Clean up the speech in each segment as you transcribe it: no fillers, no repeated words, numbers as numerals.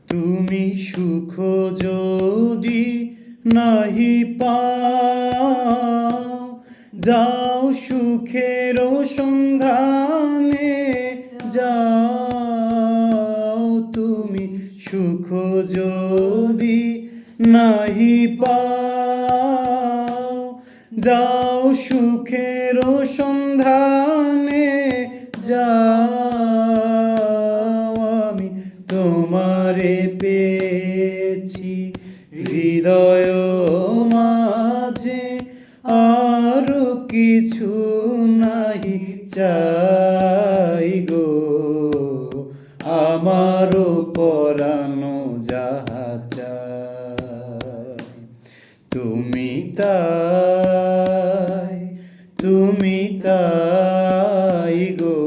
তুমি সুখ যদি নাহি পাও, যাও সুখের সন্ধানে যাও। তুমি সুখ যদি নাহি পাও, যাও সুখের সন্ধানে যাও। আমি তোমারে পেয়েছি হৃদয় মাঝে, আর কিছু নাই চাই গো। আমার পরানো যাহা চাই, তুমি তাই, তুমি তাই গো।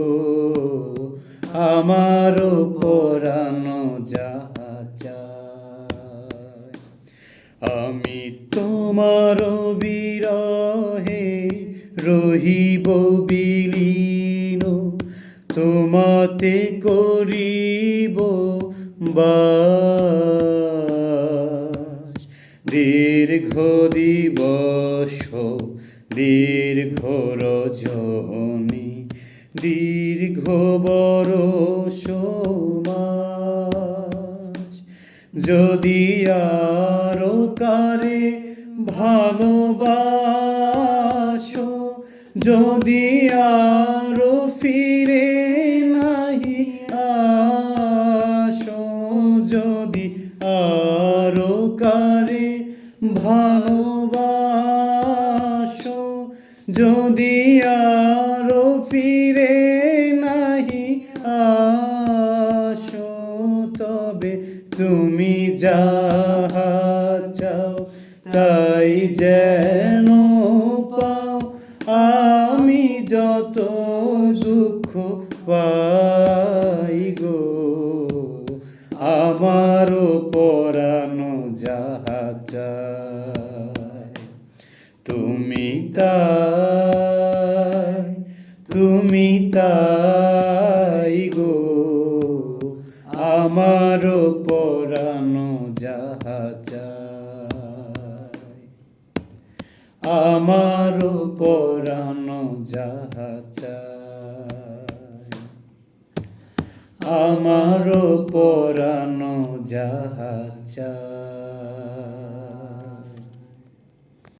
আমার পরানো যাহা চাই। আমি তোমার বিরহে রহিব বিলীন, তোমাতে করিব বাস। দীর্ঘ দিবস দীর্ঘ রজনী, দীর্ঘ বরষ মাস। যদি আরো কারে ভালোবাসো, যদি আরো ফিরে নাহি আসো, যদি আরো কারে ভালোবাসো, যদি আরো ফিরে নাহি আসো, তবে তুমি যাহা চাও তাই যেন পাও। আমি যত দুঃখ পাই গো, আমার পরানো যাহা চাই, তুমি তাই, তুমি তাই গো। আমার পরানো যাহা চাই, আমার পরানো যাহা চাই, আমার পরানো যাহা চাই।